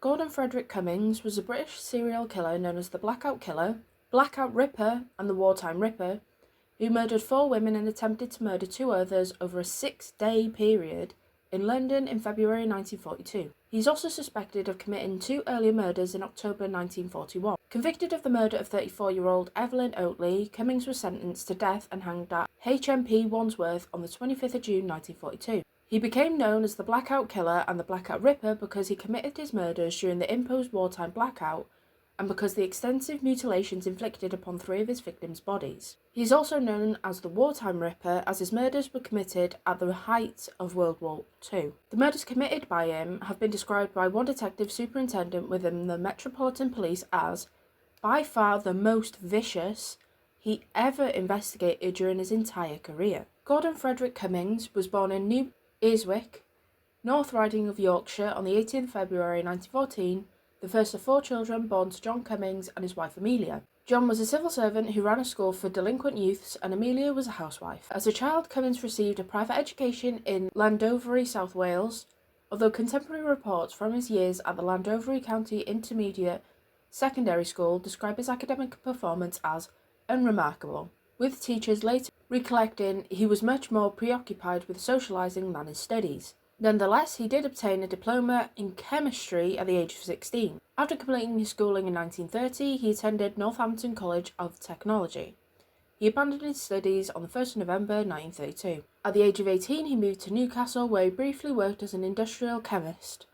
Gordon Frederick Cummins was a British serial killer known as the Blackout Killer, Blackout Ripper, and the Wartime Ripper, who murdered 4 women and attempted to murder 2 others over a 6-day period in London in February 1942. He's also suspected of committing 2 earlier murders in October 1941. Convicted of the murder of 34-year-old Evelyn Oatley, Cummins was sentenced to death and hanged at HMP Wandsworth on the 25th of June 1942. He became known as the Blackout Killer and the Blackout Ripper because he committed his murders during the imposed wartime blackout and because the extensive mutilations inflicted upon 3 of his victims' bodies. He is also known as the Wartime Ripper as his murders were committed at the height of World War II. The murders committed by him have been described by one detective superintendent within the Metropolitan Police as by far the most vicious he ever investigated during his entire career. Gordon Frederick Cummins was born in New Earswick, North Riding of Yorkshire on the 18th of February 1914, the first of 4 children born to John Cummins and his wife Amelia. John was a civil servant who ran a school for delinquent youths and Amelia was a housewife. As a child, Cummins received a private education in Llandovery, South Wales, although contemporary reports from his years at the Llandovery County Intermediate Secondary School describe his academic performance as unremarkable, with teachers later recollecting he was much more preoccupied with socialising than his studies. Nonetheless, he did obtain a diploma in chemistry at the age of 16. After completing his schooling in 1930, he attended Northampton College of Technology. He abandoned his studies on the 1st of November 1932. At the age of 18, he moved to Newcastle, where he briefly worked as an industrial chemist.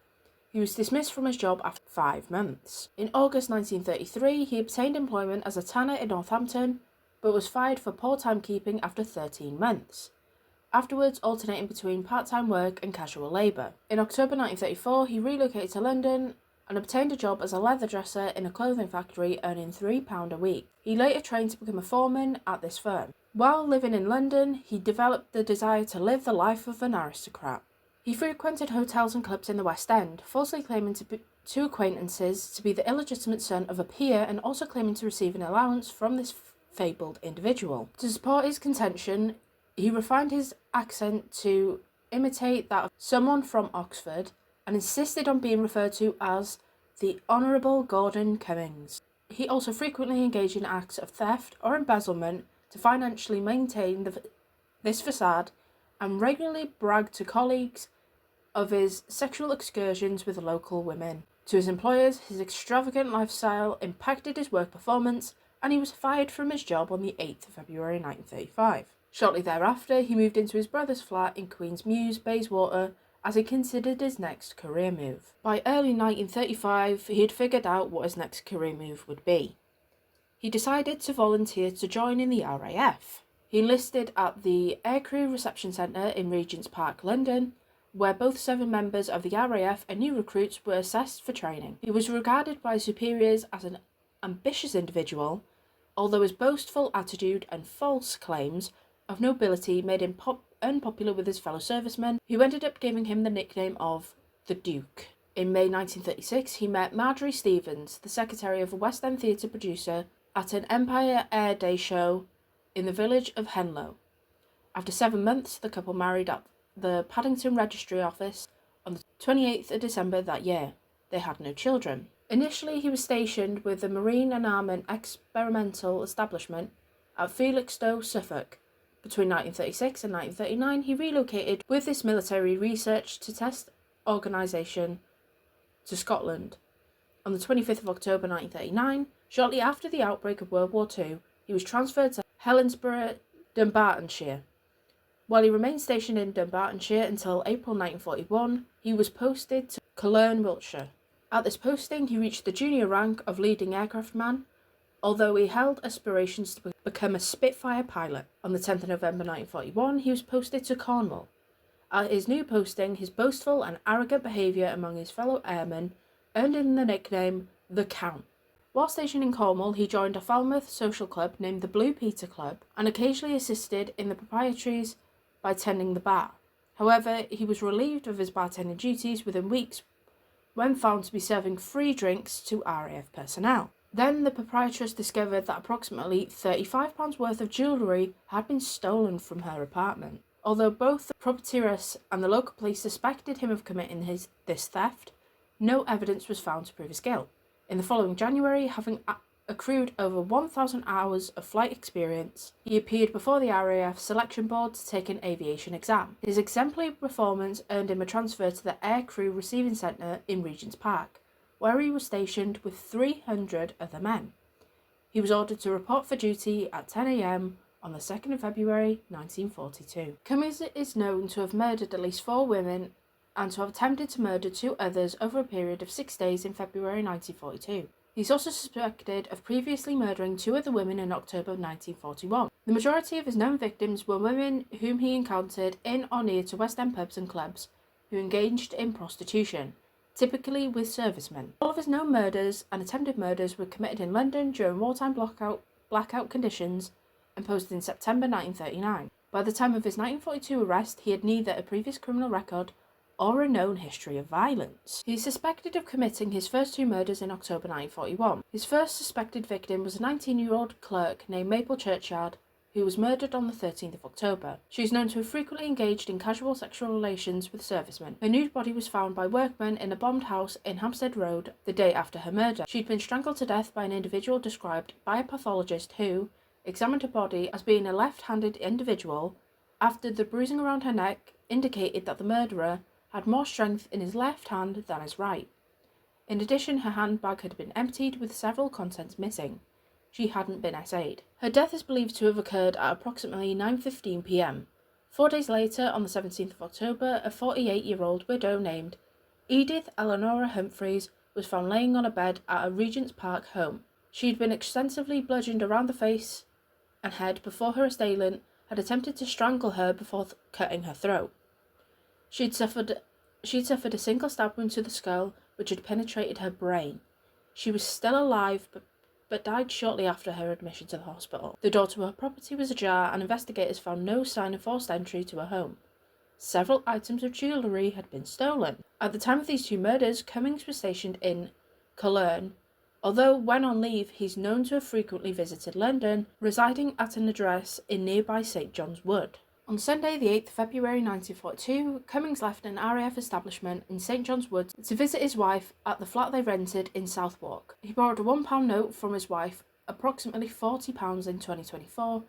He was dismissed from his job after 5 months. In August 1933, he obtained employment as a tanner in Northampton, but was fired for poor timekeeping after 13 months. Afterwards alternating between part-time work and casual labour. In October 1934, he relocated to London and obtained a job as a leather dresser in a clothing factory, earning £3 a week. He later trained to become a foreman at this firm. While living in London, he developed the desire to live the life of an aristocrat. He frequented hotels and clubs in the West End, falsely claiming to acquaintances to be the illegitimate son of a peer and also claiming to receive an allowance from this fabled individual. To support his contention, he refined his accent to imitate that of someone from Oxford and insisted on being referred to as the Honourable Gordon Cummins. He also frequently engaged in acts of theft or embezzlement to financially maintain this facade and regularly bragged to colleagues of his sexual excursions with local women. To his employers, his extravagant lifestyle impacted his work performance and he was fired from his job on the 8th of February 1935. Shortly thereafter, he moved into his brother's flat in Queen's Mews, Bayswater, as he considered his next career move. By early 1935, he had figured out what his next career move would be. He decided to volunteer to join in the RAF. He enlisted at the Aircrew Reception Centre in Regent's Park, London, where both 7 members of the RAF and new recruits were assessed for training. He was regarded by his superiors as an ambitious individual, although his boastful attitude and false claims of nobility made him unpopular with his fellow servicemen, who ended up giving him the nickname of the Duke. In May 1936, he met Marjorie Stevens, the secretary of a West End theatre producer, at an Empire Air Day show in the village of Henlow. After 7 months, the couple married at the Paddington Registry Office on the 28th of December that year. They had no children. Initially, he was stationed with the Marine and Armament Experimental Establishment at Felixstowe, Suffolk. Between 1936 and 1939, he relocated with this military research to test organisation to Scotland. On the 25th of October 1939, shortly after the outbreak of World War II, he was transferred to Helensburgh, Dunbartonshire. While he remained stationed in Dunbartonshire until April 1941, he was posted to Culloden, Wiltshire. At this posting, he reached the junior rank of leading aircraft man, although he held aspirations to become a Spitfire pilot. On the 10th of November 1941, he was posted to Cornwall. At his new posting, his boastful and arrogant behaviour among his fellow airmen earned him the nickname The Count. While stationed in Cornwall, he joined a Falmouth social club named the Blue Peter Club and occasionally assisted in the proprietaries by tending the bar. However, he was relieved of his bartending duties within weeks when found to be serving free drinks to RAF personnel. Then the proprietress discovered that approximately £35 worth of jewellery had been stolen from her apartment. Although both the proprietress and the local police suspected him of committing this theft, no evidence was found to prove his guilt. In the following January, having accrued over 1,000 hours of flight experience, he appeared before the RAF selection board to take an aviation exam. His exemplary performance earned him a transfer to the Air Crew Receiving Centre in Regent's Park, where he was stationed with 300 other men. He was ordered to report for duty at 10 a.m. on the 2nd of February 1942. Cummins is known to have murdered at least 4 women and to have attempted to murder 2 others over a period of 6 days in February 1942. He is also suspected of previously murdering 2 other women in October 1941. The majority of his known victims were women whom he encountered in or near to West End pubs and clubs who engaged in prostitution, typically with servicemen. All of his known murders and attempted murders were committed in London during wartime blackout conditions imposed in September 1939. By the time of his 1942 arrest, he had neither a previous criminal record or a known history of violence. He is suspected of committing his first 2 murders in October 1941. His first suspected victim was a 19-year-old clerk named Mabel Churchyard, who was murdered on the 13th of October. She is known to have frequently engaged in casual sexual relations with servicemen. Her nude body was found by workmen in a bombed house in Hampstead Road the day after her murder. She had been strangled to death by an individual described by a pathologist who examined her body as being a left-handed individual. After the bruising around her neck indicated that the murderer had more strength in his left hand than his right. In addition, her handbag had been emptied with several contents missing. She hadn't been essayed. Her death is believed to have occurred at approximately 9:15 p.m. 4 days later, on the 17th of October, a 48-year-old widow named Edith Eleanora Humphreys was found laying on a bed at a Regent's Park home. She had been extensively bludgeoned around the face and head before her assailant had attempted to strangle her before cutting her throat. She had suffered a single stab wound to the skull, which had penetrated her brain. She was still alive, but died shortly after her admission to the hospital. The door to her property was ajar, and investigators found no sign of forced entry to her home. Several items of jewellery had been stolen. At the time of these 2 murders, Cummins was stationed in Cologne, although when on leave he's known to have frequently visited London, residing at an address in nearby St John's Wood. On Sunday, the 8th of February 1942, Cummins left an RAF establishment in St John's Wood to visit his wife at the flat they rented in Southwark. He borrowed a £1 note from his wife, approximately £40 in 2024,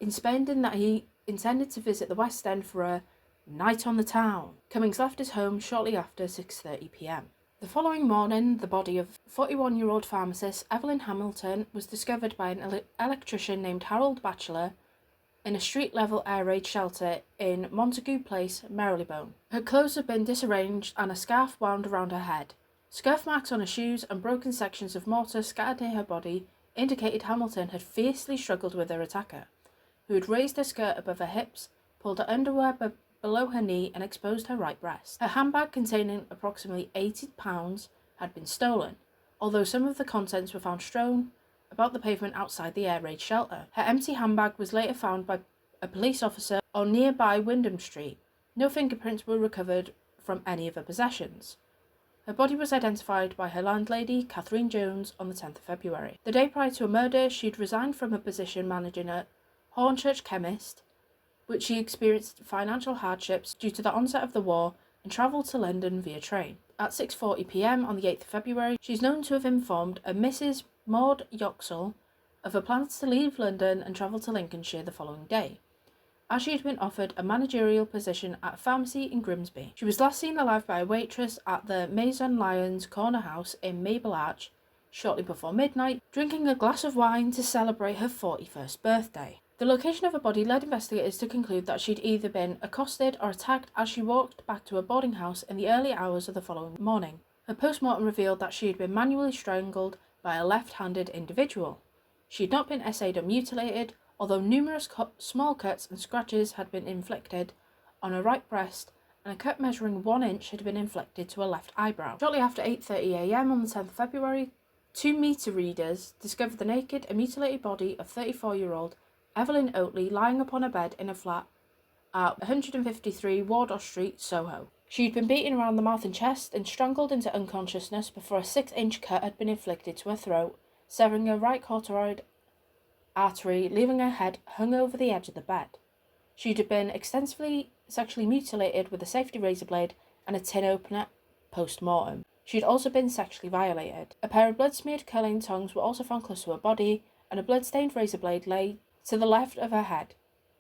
spending that he intended to visit the West End for a night on the town. Cummins left his home shortly after 6:30 p.m. The following morning, the body of 41-year-old pharmacist Evelyn Hamilton was discovered by an electrician named Harold Batchelor in a street-level air raid shelter in Montague Place, Marylebone. Her clothes had been disarranged and a scarf wound around her head. Scuff marks on her shoes and broken sections of mortar scattered near her body indicated Hamilton had fiercely struggled with her attacker, who had raised her skirt above her hips, pulled her underwear below her knee and exposed her right breast. Her handbag, containing approximately £80, had been stolen, although some of the contents were found strewn about the pavement outside the air raid shelter. Her empty handbag was later found by a police officer on nearby Wyndham Street. No fingerprints were recovered from any of her possessions. Her body was identified by her landlady, Catherine Jones, on the 10th of February. The day prior to her murder, she had resigned from her position managing a Hornchurch chemist, which she experienced financial hardships due to the onset of the war, and travelled to London via train. At 6:40 p.m. on the 8th of February, she is known to have informed a Mrs. Maud Yoxall of her plans to leave London and travel to Lincolnshire the following day, as she had been offered a managerial position at a pharmacy in Grimsby. She was last seen alive by a waitress at the Maison Lyons Corner House in Maple Arch shortly before midnight, drinking a glass of wine to celebrate her 41st birthday. The location of her body led investigators to conclude that she'd either been accosted or attacked as she walked back to her boarding house in the early hours of the following morning. Her post-mortem revealed that she had been manually strangled by a left-handed individual. She had not been essayed or mutilated, although numerous small cuts and scratches had been inflicted on her right breast, and a cut measuring 1 inch had been inflicted to her left eyebrow. Shortly after 8:30 a.m. on the 10th of February, 2 meter readers discovered the naked and mutilated body of 34-year-old Evelyn Oatley lying upon a bed in a flat at 153 Wardour Street, Soho. She had been beaten around the mouth and chest and strangled into unconsciousness before a 6-inch cut had been inflicted to her throat, severing her right carotid artery, leaving her head hung over the edge of the bed. She had been extensively sexually mutilated with a safety razor blade and a tin opener post-mortem. She had also been sexually violated. A pair of blood-smeared curling tongs were also found close to her body, and a blood-stained razor blade lay to the left of her head.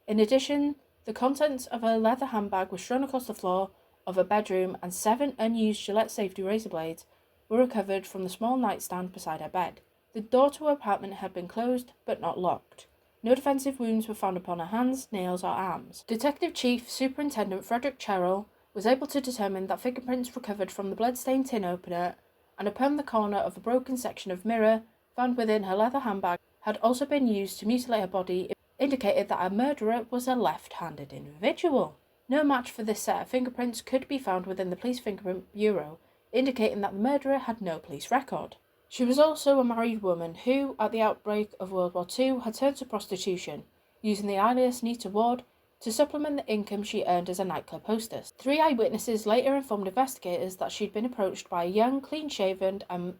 In addition, the contents of a leather handbag were strewn across the floor of her bedroom, and 7 unused Gillette safety razor blades were recovered from the small nightstand beside her bed. The door to her apartment had been closed, but not locked. No defensive wounds were found upon her hands, nails, or arms. Detective Chief Superintendent Frederick Cummins was able to determine that fingerprints recovered from the blood-stained tin opener and upon the corner of a broken section of mirror found within her leather handbag had also been used to mutilate her body, indicated that her murderer was a left-handed individual. No match for this set of fingerprints could be found within the Police Fingerprint Bureau, indicating that the murderer had no police record. She was also a married woman who, at the outbreak of World War II, had turned to prostitution, using the alias Nita Ward to supplement the income she earned as a nightclub hostess. 3 eyewitnesses later informed investigators that she'd been approached by a young, clean-shaven and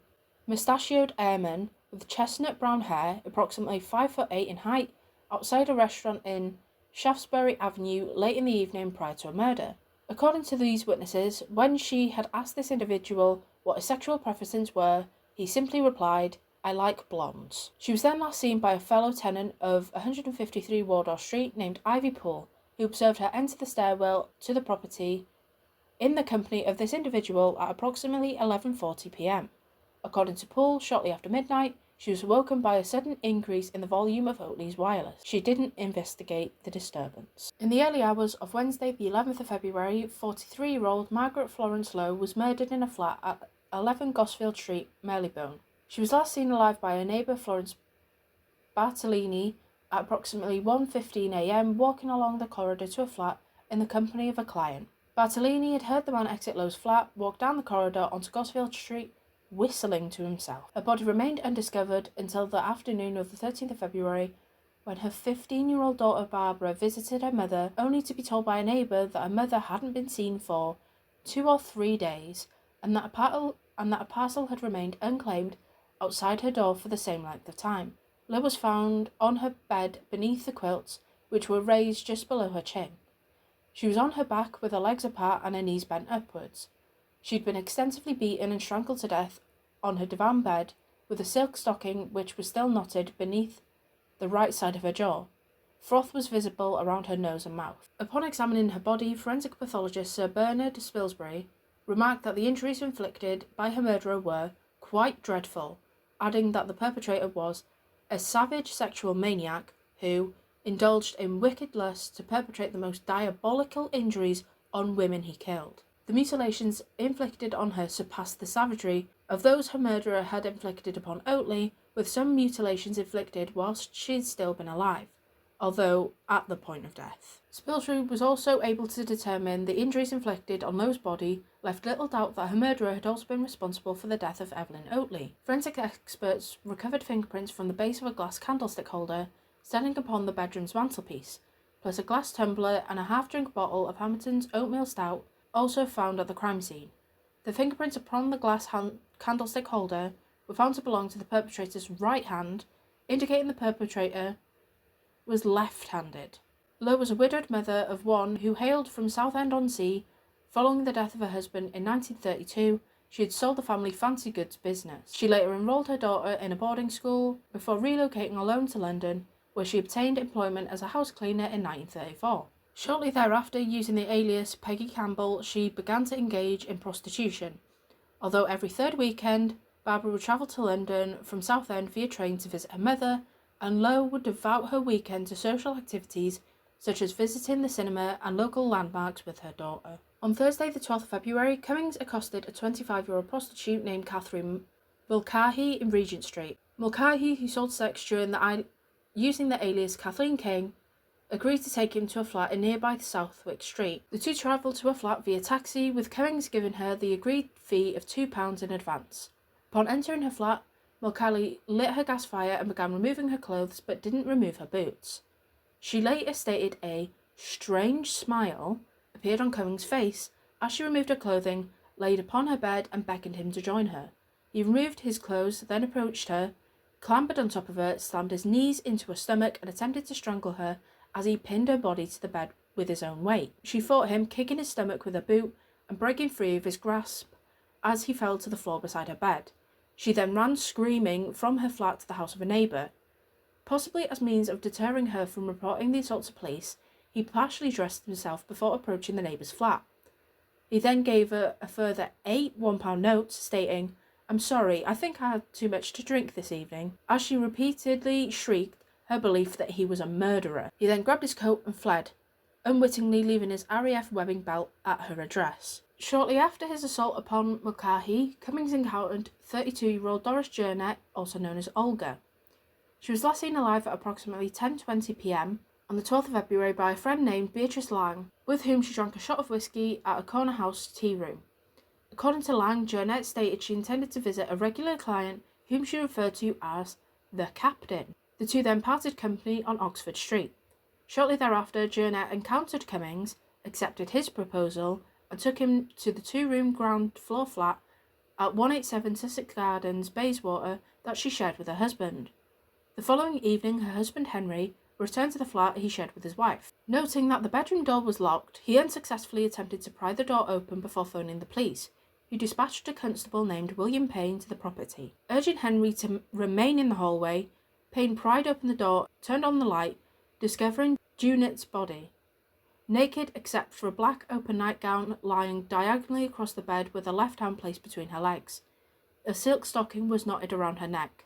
mustachioed airman with chestnut brown hair, approximately 5'8" in height, outside a restaurant in Shaftesbury Avenue late in the evening prior to a murder. According to these witnesses, when she had asked this individual what his sexual preferences were, he simply replied, "I like blondes." She was then last seen by a fellow tenant of 153 Wardour Street named Ivy Poole, who observed her enter the stairwell to the property in the company of this individual at approximately 11:40 p.m. According to Poole, shortly after midnight, she was awoken by a sudden increase in the volume of Oatley's wireless. She didn't investigate the disturbance. In the early hours of Wednesday, the 11th of February, 43-year-old Margaret Florence Lowe was murdered in a flat at 11 Gosfield Street, Marylebone. She was last seen alive by her neighbour Florence Bartolini at approximately 1:15 a.m. walking along the corridor to a flat in the company of a client. Bartolini had heard the man exit Lowe's flat, walk down the corridor onto Gosfield Street, whistling to himself. Her body remained undiscovered until the afternoon of the 13th of February, when her 15-year-old daughter Barbara visited her mother, only to be told by a neighbour that her mother hadn't been seen for 2 or 3 days, and that a parcel had remained unclaimed outside her door for the same length of time. Lowe was found on her bed beneath the quilts, which were raised just below her chin. She was on her back with her legs apart and her knees bent upwards. She'd been extensively beaten and strangled to death on her divan bed with a silk stocking which was still knotted beneath the right side of her jaw. Froth was visible around her nose and mouth. Upon examining her body, forensic pathologist Sir Bernard Spilsbury remarked that the injuries inflicted by her murderer were quite dreadful, adding that the perpetrator was a savage sexual maniac who indulged in wicked lust to perpetrate the most diabolical injuries on women he killed. The mutilations inflicted on her surpassed the savagery of those her murderer had inflicted upon Oatley, with some mutilations inflicted whilst she had still been alive, although at the point of death. Spilsbury was also able to determine the injuries inflicted on Lowe's body left little doubt that her murderer had also been responsible for the death of Evelyn Oatley. Forensic experts recovered fingerprints from the base of a glass candlestick holder standing upon the bedroom's mantelpiece, plus a glass tumbler and a half-drink bottle of Hamilton's oatmeal stout also found at the crime scene. The fingerprints upon the glass candlestick holder were found to belong to the perpetrator's right hand, indicating the perpetrator was left-handed. Lowe was a widowed mother of one who hailed from Southend-on-Sea. Following the death of her husband in 1932, she had sold the family fancy goods business. She later enrolled her daughter in a boarding school before relocating alone to London, where she obtained employment as a house cleaner in 1934. Shortly thereafter, using the alias Peggy Campbell, she began to engage in prostitution. Although every third weekend, Barbara would travel to London from Southend via train to visit her mother, and Lowe would devote her weekend to social activities such as visiting the cinema and local landmarks with her daughter. On Thursday, the 12th of February, Cummins accosted a 25-year-old prostitute named Catherine Mulcahy in Regent Street. Mulcahy, who sold sex using the alias Kathleen King, agreed to take him to a flat in nearby Southwick Street. The two travelled to a flat via taxi, with Cummins giving her the agreed fee of £2 in advance. Upon entering her flat, Mulcahy lit her gas fire and began removing her clothes, but didn't remove her boots. She later stated a strange smile appeared on Cummins' face as she removed her clothing, laid upon her bed, and beckoned him to join her. He removed his clothes, then approached her, clambered on top of her, slammed his knees into her stomach, and attempted to strangle her as he pinned her body to the bed with his own weight. She fought him, kicking his stomach with her boot and breaking free of his grasp as he fell to the floor beside her bed. She then ran screaming from her flat to the house of a neighbour. Possibly as means of deterring her from reporting the assault to police, he partially dressed himself before approaching the neighbour's flat. He then gave her a further 8 £1 notes, stating, "I'm sorry, I think I had too much to drink this evening," as she repeatedly shrieked her belief that he was a murderer. He then grabbed his coat and fled, unwittingly leaving his RAF webbing belt at her address. Shortly after his assault upon Mulcahy, Cummins encountered 32-year-old Doris Jurnett, also known as Olga. She was last seen alive at approximately 10:20 p.m. on the 12th of February by a friend named Beatrice Lang, with whom she drank a shot of whiskey at a corner house tea room. According to Lang, Jurnett stated she intended to visit a regular client whom she referred to as the Captain. The two then parted company on Oxford Street. Shortly thereafter, Jurnett encountered Cummins, accepted his proposal, and took him to the 2-room ground floor flat at 187 Sussex Gardens, Bayswater, that she shared with her husband. The following evening, her husband Henry returned to the flat he shared with his wife. Noting that the bedroom door was locked, he unsuccessfully attempted to pry the door open before phoning the police, who dispatched a constable named William Payne to the property. Urging Henry to remain in the hallway, Payne pried open the door, turned on the light, discovering Junett's body, naked except for a black open nightgown lying diagonally across the bed with her left hand placed between her legs. A silk stocking was knotted around her neck.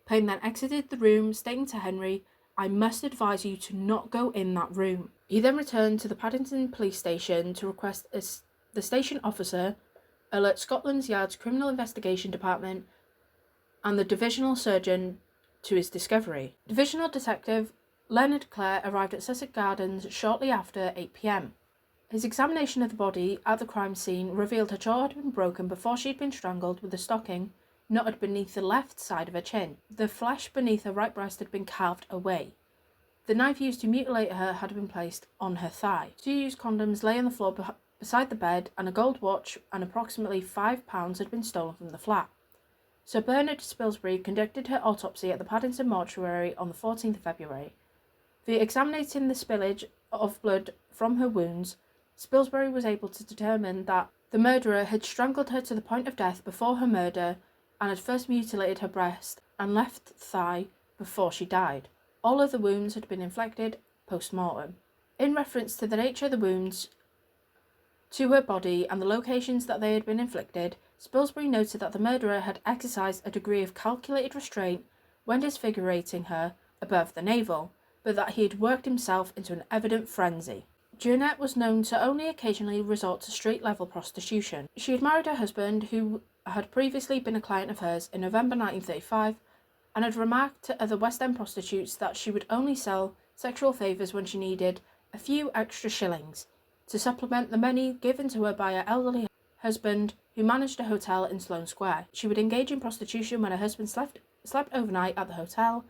Payne then exited the room, stating to Henry, "I must advise you to not go in that room." He then returned to the Paddington police station to request the station officer alert Scotland Yard's Criminal Investigation Department and the divisional surgeon to his discovery. Divisional Detective Leonard Clare arrived at Sussex Gardens shortly after 8 p.m. His examination of the body at the crime scene revealed her jaw had been broken before she had been strangled with a stocking knotted beneath the left side of her chin. The flesh beneath her right breast had been carved away. The knife used to mutilate her had been placed on her thigh. 2 used condoms lay on the floor beside the bed, and a gold watch and approximately £5 had been stolen from the flat. Sir Bernard Spilsbury conducted her autopsy at the Paddington mortuary on the 14th of February. Via examining the spillage of blood from her wounds, Spilsbury was able to determine that the murderer had strangled her to the point of death before her murder and had first mutilated her breast and left thigh before she died. All of the wounds had been inflicted post-mortem. In reference to the nature of the wounds to her body and the locations that they had been inflicted, Spilsbury noted that the murderer had exercised a degree of calculated restraint when disfigurating her above the navel, but that he had worked himself into an evident frenzy. Jurnett was known to only occasionally resort to street-level prostitution. She had married her husband, who had previously been a client of hers, in November 1935, and had remarked to other West End prostitutes that she would only sell sexual favours when she needed a few extra shillings to supplement the money given to her by her elderly husband, who managed a hotel in Sloane Square. She would engage in prostitution when her husband slept overnight at the hotel,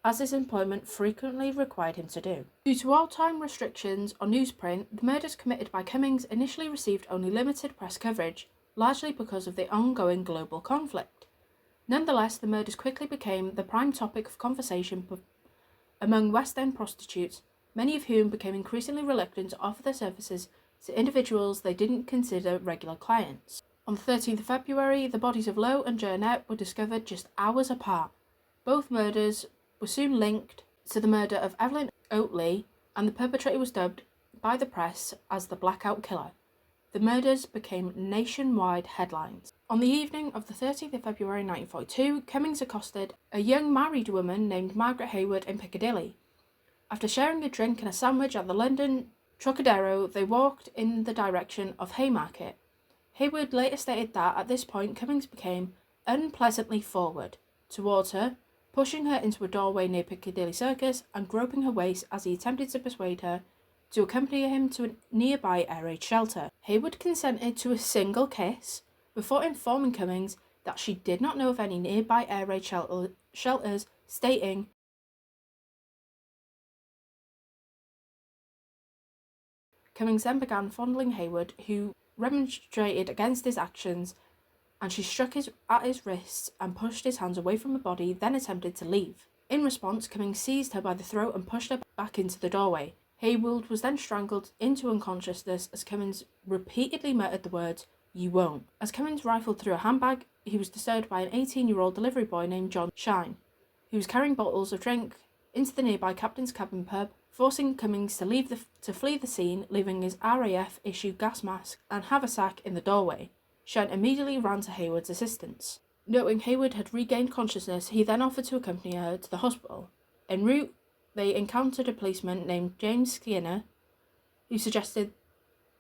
as his employment frequently required him to do. Due to wartime restrictions on newsprint, the murders committed by Cummins initially received only limited press coverage, largely because of the ongoing global conflict. Nonetheless, the murders quickly became the prime topic of conversation among West End prostitutes, many of whom became increasingly reluctant to offer their services to individuals they didn't consider regular clients. On the 13th of February, the bodies of Lowe and Jurnett were discovered just hours apart. Both murders were soon linked to the murder of Evelyn Oatley, and the perpetrator was dubbed by the press as the Blackout Killer. The murders became nationwide headlines. On the evening of the 13th of February 1942, Cummins accosted a young married woman named Margaret Hayward in Piccadilly. After sharing a drink and a sandwich at the London Trocadero, they walked in the direction of Haymarket. Hayward later stated that at this point Cummins became unpleasantly forward towards her, pushing her into a doorway near Piccadilly Circus and groping her waist as he attempted to persuade her to accompany him to a nearby air raid shelter. Hayward consented to a single kiss before informing Cummins that she did not know of any nearby air raid shelters, stating, Cummins then began fondling Hayward, who remonstrated against his actions, and she struck at his wrists and pushed his hands away from her body, then attempted to leave. In response, Cummins seized her by the throat and pushed her back into the doorway. Hayward was then strangled into unconsciousness as Cummins repeatedly muttered the words, you won't. As Cummins rifled through a handbag, he was disturbed by an 18-year-old delivery boy named John Shine, who was carrying bottles of drink into the nearby Captain's Cabin pub, forcing Cummins to flee the scene, leaving his RAF-issued gas mask and haversack in the doorway. Shine immediately ran to Hayward's assistance. Knowing Hayward had regained consciousness, he then offered to accompany her to the hospital. En route, they encountered a policeman named James Skinner, who suggested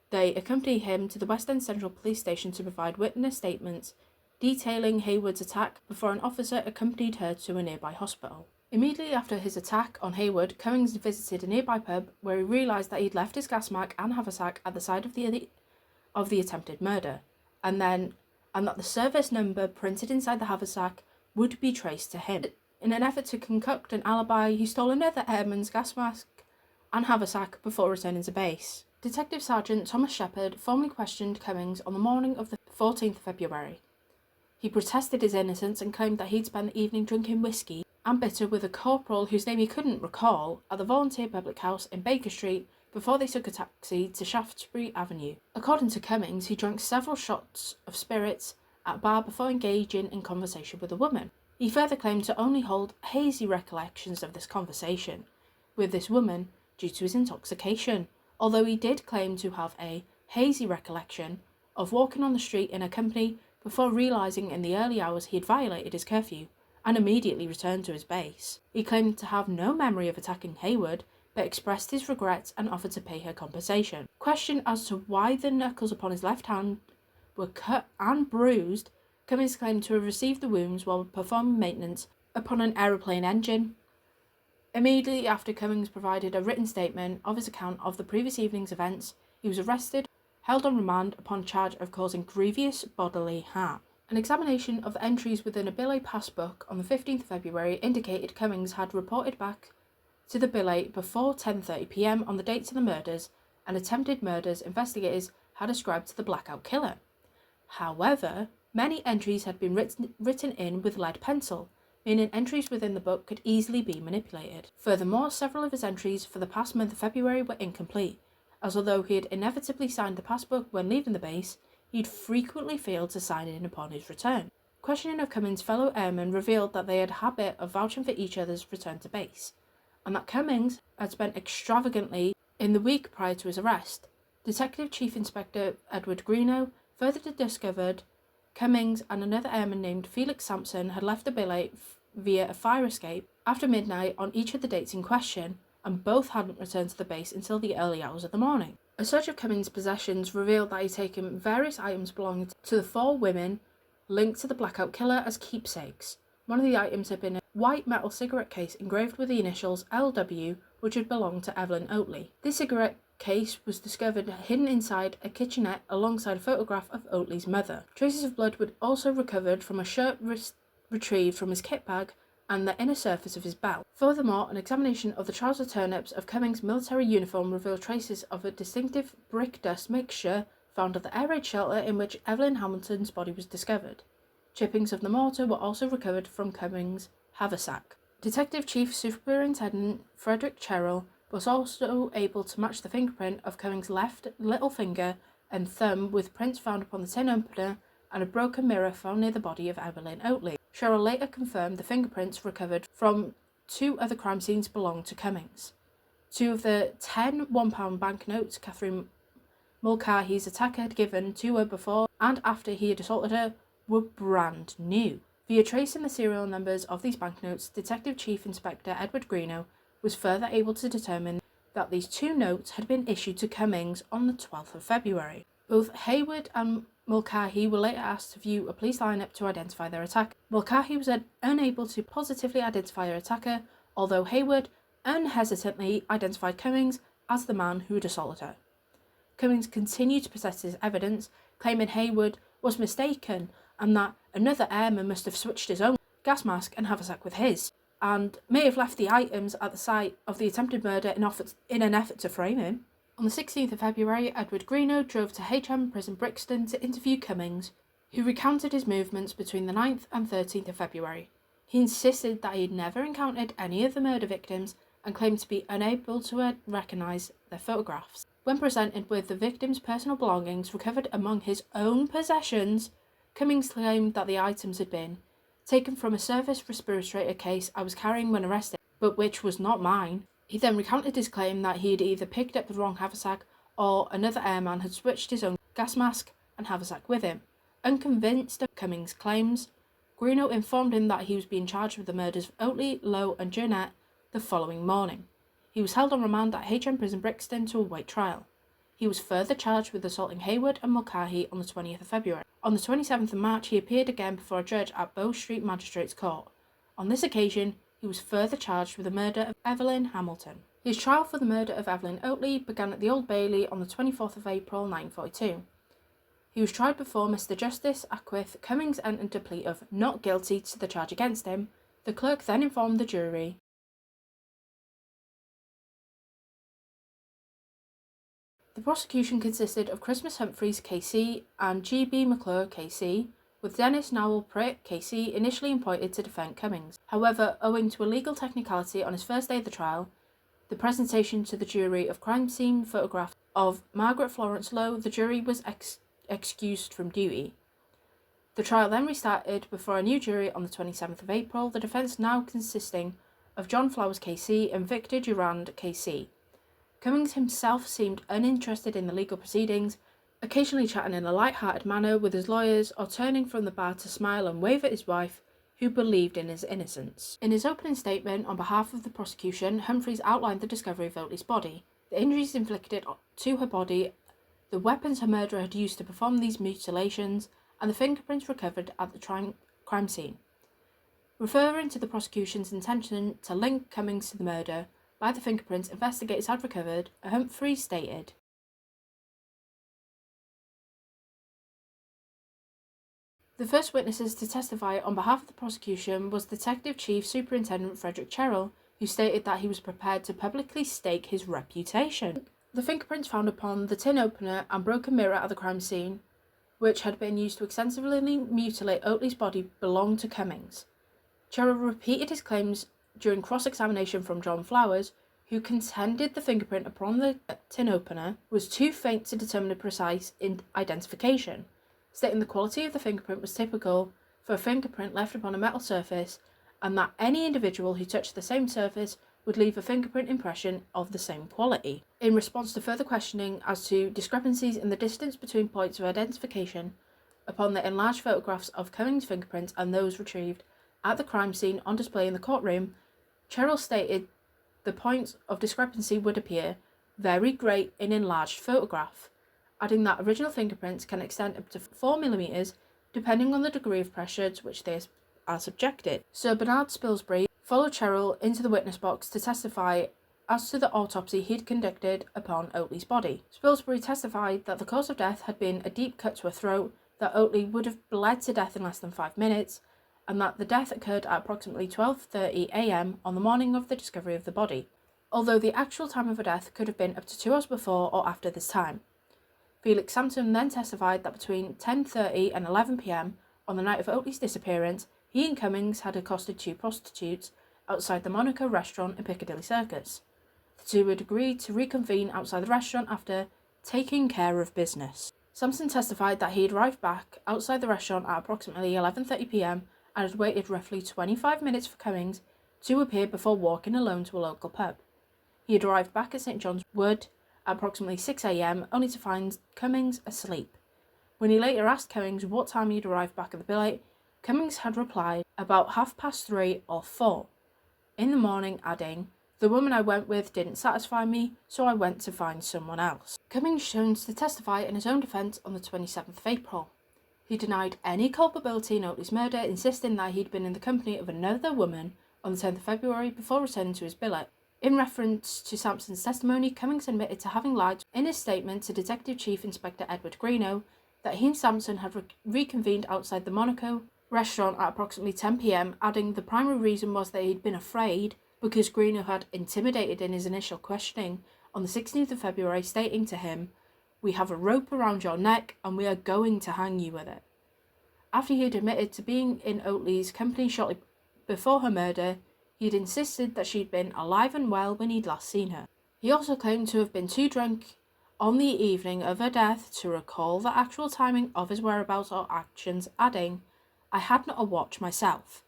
they accompany him to the West End Central Police Station to provide witness statements detailing Hayward's attack before an officer accompanied her to a nearby hospital. Immediately after his attack on Hayward, Cummins visited a nearby pub where he realised that he'd left his gas mask and haversack at the site of the attempted murder, and that the service number printed inside the haversack would be traced to him. In an effort to concoct an alibi, he stole another airman's gas mask and haversack before returning to base. Detective Sergeant Thomas Shepherd formally questioned Cummins on the morning of the 14th of February. He protested his innocence and claimed that he'd spent the evening drinking whiskey and bitter with a corporal whose name he couldn't recall at the Volunteer Public House in Baker Street before they took a taxi to Shaftesbury Avenue. According to Cummins, he drank several shots of spirits at a bar before engaging in conversation with a woman. He further claimed to only hold hazy recollections of this conversation with this woman due to his intoxication, although he did claim to have a hazy recollection of walking on the street in her company before realising in the early hours he had violated his curfew and immediately returned to his base. He claimed to have no memory of attacking Hayward, but expressed his regrets and offered to pay her compensation. Questioned as to why the knuckles upon his left hand were cut and bruised, Cummins claimed to have received the wounds while performing maintenance upon an aeroplane engine. Immediately after Cummins provided a written statement of his account of the previous evening's events, he was arrested, held on remand upon charge of causing grievous bodily harm. An examination of the entries within a billet passbook on the 15th of February indicated Cummins had reported back to the billet before 10:30 p.m. on the dates of the murders and attempted murders investigators had ascribed to the blackout killer. However, many entries had been written in with lead pencil, meaning entries within the book could easily be manipulated. Furthermore, several of his entries for the past month of February were incomplete, as although he had inevitably signed the passbook when leaving the base, he'd frequently failed to sign in upon his return. Questioning of Cummins' fellow airmen revealed that they had a habit of vouching for each other's return to base, and that Cummins had spent extravagantly in the week prior to his arrest. Detective Chief Inspector Edward Greenough further discovered Cummins and another airman named Felix Sampson had left the billet via a fire escape after midnight on each of the dates in question, and both hadn't returned to the base until the early hours of the morning. A search of Cummins' possessions revealed that he'd taken various items belonging to the four women linked to the blackout killer as keepsakes. One of the items had been a white metal cigarette case engraved with the initials LW, which had belonged to Evelyn Oatley. This cigarette case was discovered hidden inside a kitchenette alongside a photograph of Oatley's mother. Traces of blood were also recovered from a shirt retrieved from his kit bag and the inner surface of his belt. Furthermore, an examination of the trouser turnips of Cummins' military uniform revealed traces of a distinctive brick dust mixture found at the air raid shelter in which Evelyn Hamilton's body was discovered. Chippings of the mortar were also recovered from Cummins' haversack. Detective Chief Superintendent Frederick Cummins was also able to match the fingerprint of Cummins' left little finger and thumb with prints found upon the tin opener and a broken mirror found near the body of Evelyn Oatley. Cheryl later confirmed the fingerprints recovered from two other crime scenes belonged to Cummins. Two of the 10 £1 banknotes Catherine Mulcahy's attacker had given to her before and after he had assaulted her were brand new. Via tracing the serial numbers of these banknotes, Detective Chief Inspector Edward Greenough was further able to determine that these two notes had been issued to Cummins on the 12th of February. Both Hayward and Mulcahy were later asked to view a police lineup to identify their attacker. Mulcahy was unable to positively identify her attacker, although Hayward unhesitantly identified Cummins as the man who had assaulted her. Cummins continued to possess his evidence, claiming Hayward was mistaken and that another airman must have switched his own gas mask and haversack with his, and may have left the items at the site of the attempted murder in an effort to frame him. On the 16th of February, Edward Greenough drove to HM Prison Brixton to interview Cummins, who recounted his movements between the 9th and 13th of February. He insisted that he had never encountered any of the murder victims and claimed to be unable to recognise their photographs. When presented with the victim's personal belongings recovered among his own possessions, Cummins claimed that the items had been taken from a service respirator case I was carrying when arrested, but which was not mine. He then recounted his claim that he had either picked up the wrong haversack or another airman had switched his own gas mask and haversack with him. Unconvinced of Cummins' claims, Greeno informed him that he was being charged with the murders of Oatley, Lowe and Jeanette the following morning. He was held on remand at HM Prison Brixton to await trial. He was further charged with assaulting Hayward and Mulcahy on the 20th of February. On the 27th of March, he appeared again before a judge at Bow Street Magistrates Court. On this occasion, he was further charged with the murder of Evelyn Hamilton. His trial for the murder of Evelyn Oatley began at the Old Bailey on the 24th of April 1942. He was tried before Mr. Justice Acquith. Cummins entered a plea of not guilty to the charge against him. The clerk then informed the jury the prosecution consisted of Christmas Humphreys KC and G.B. McClure KC, with Dennis Nowell Pritt KC initially appointed to defend Cummins. However, owing to a legal technicality on his first day of the trial, the presentation to the jury of crime scene photographs of Margaret Florence Lowe, the jury was excused from duty. The trial then restarted before a new jury on the 27th of April, the defence now consisting of John Flowers KC and Victor Durand KC. Cummins himself seemed uninterested in the legal proceedings, occasionally chatting in a light-hearted manner with his lawyers or turning from the bar to smile and wave at his wife, who believed in his innocence. In his opening statement on behalf of the prosecution, Humphreys outlined the discovery of Oatley's body, the injuries inflicted to her body, the weapons her murderer had used to perform these mutilations, and the fingerprints recovered at the crime scene. Referring to the prosecution's intention to link Cummins to the murder by the fingerprints investigators had recovered, Humphreys stated, the first witnesses to testify on behalf of the prosecution was Detective Chief Superintendent Frederick Cummins, who stated that he was prepared to publicly stake his reputation. The fingerprints found upon the tin opener and broken mirror at the crime scene, which had been used to extensively mutilate Oatley's body, belonged to Cummins. Cummins repeated his claims during cross-examination from John Flowers, who contended the fingerprint upon the tin opener was too faint to determine a precise identification, stating the quality of the fingerprint was typical for a fingerprint left upon a metal surface, and that any individual who touched the same surface would leave a fingerprint impression of the same quality. In response to further questioning as to discrepancies in the distance between points of identification upon the enlarged photographs of Cummins' fingerprints and those retrieved at the crime scene on display in the courtroom, Cheryl stated the points of discrepancy would appear very great in enlarged photograph, adding that original fingerprints can extend up to 4 mm depending on the degree of pressure to which they are subjected. Sir Bernard Spilsbury followed Cheryl into the witness box to testify as to the autopsy he had conducted upon Oatley's body. Spilsbury testified that the cause of death had been a deep cut to her throat, that Oatley would have bled to death in less than 5 minutes, and that the death occurred at approximately 12:30 a.m. on the morning of the discovery of the body, although the actual time of her death could have been up to 2 hours before or after this time. Felix Sampson then testified that between 10:30 and 11 p.m. on the night of Oatley's disappearance, he and Cummins had accosted 2 prostitutes outside the Monaco restaurant in Piccadilly Circus. The 2 had agreed to reconvene outside the restaurant after taking care of business. Sampson testified that he had arrived back outside the restaurant at approximately 11:30 p.m. and had waited roughly 25 minutes for Cummins to appear before walking alone to a local pub. He had arrived back at St John's Wood at approximately 6 a.m. only to find Cummins asleep. When he later asked Cummins what time he had arrived back at the billet, Cummins had replied about 3:30 or 4 in the morning, adding, "The woman I went with didn't satisfy me, so I went to find someone else." Cummins chose to testify in his own defence on the 27th of April. He denied any culpability in Oatley's murder, insisting that he'd been in the company of another woman on the 10th of February before returning to his billet. In reference to Sampson's testimony, Cummins admitted to having lied in his statement to Detective Chief Inspector Edward Greeno that he and Sampson had reconvened outside the Monaco restaurant at approximately 10 p.m, adding the primary reason was that he'd been afraid because Greeno had intimidated in his initial questioning on the 16th of February, stating to him, "We have a rope around your neck and we are going to hang you with it." After he had admitted to being in Oatley's company shortly before her murder, he had insisted that she'd been alive and well when he'd last seen her. He also claimed to have been too drunk on the evening of her death to recall the actual timing of his whereabouts or actions, adding, "I had not a watch myself,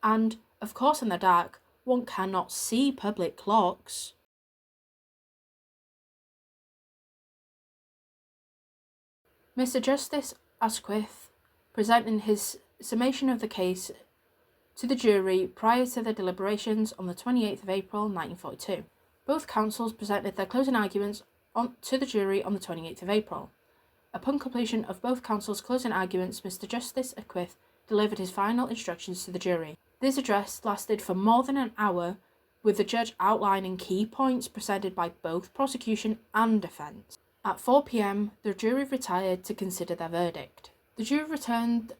and, of course in the dark, one cannot see public clocks." Mr. Justice Asquith, presenting his summation of the case to the jury prior to the deliberations on the 28th of April 1942. Both counsels presented their closing arguments to the jury on the 28th of April. Upon completion of both counsels' closing arguments, Mr. Justice Asquith delivered his final instructions to the jury. This address lasted for more than an hour, with the judge outlining key points presented by both prosecution and defence. At 4 p.m, the jury retired to consider their verdict. The jury returned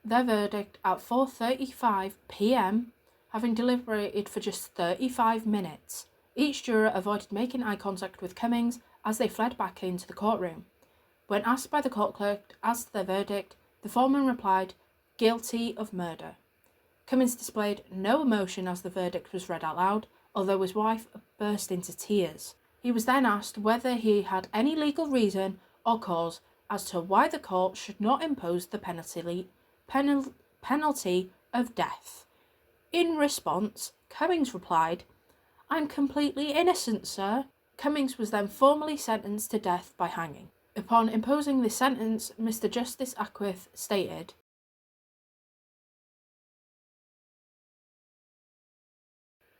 their verdict at 4:35 p.m, having deliberated for just 35 minutes. Each juror avoided making eye contact with Cummins as they fled back into the courtroom. When asked by the court clerk as to their verdict, the foreman replied, "Guilty of murder." Cummins displayed no emotion as the verdict was read out loud, although his wife burst into tears. He was then asked whether he had any legal reason or cause as to why the court should not impose the penalty of death. In response, Cummins replied, "I'm completely innocent, sir." Cummins was then formally sentenced to death by hanging. Upon imposing this sentence, Mr. Justice Asquith stated,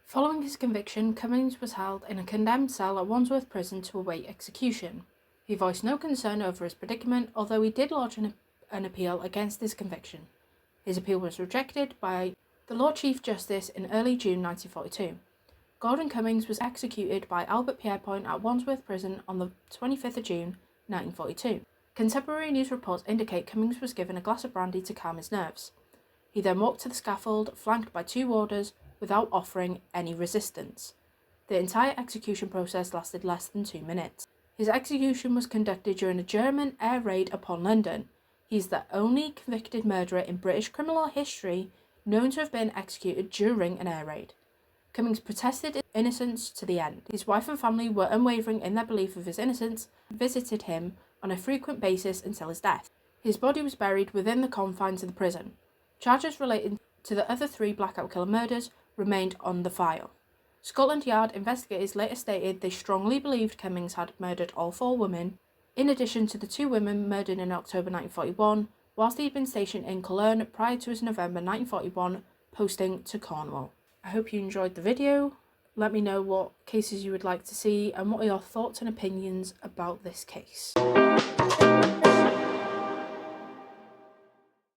following his conviction, Cummins was held in a condemned cell at Wandsworth Prison to await execution. He voiced no concern over his predicament, although he did lodge an appeal against his conviction. His appeal was rejected by the Lord Chief Justice in early June 1942. Gordon Cummins was executed by Albert Pierrepoint at Wandsworth Prison on the 25th of June 1942. Contemporary news reports indicate Cummins was given a glass of brandy to calm his nerves. He then walked to the scaffold, flanked by 2 warders, without offering any resistance. The entire execution process lasted less than 2 minutes. His execution was conducted during a German air raid upon London. He is the only convicted murderer in British criminal history known to have been executed during an air raid. Cummins protested his innocence to the end. His wife and family were unwavering in their belief of his innocence and visited him on a frequent basis until his death. His body was buried within the confines of the prison. Charges relating to the other 3 Blackout Killer murders remained on the file. Scotland Yard investigators later stated they strongly believed Cummins had murdered all 4 women, in addition to the 2 women murdered in October 1941, whilst he had been stationed in Cologne prior to his November 1941 posting to Cornwall. I hope you enjoyed the video. Let me know what cases you would like to see and what are your thoughts and opinions about this case.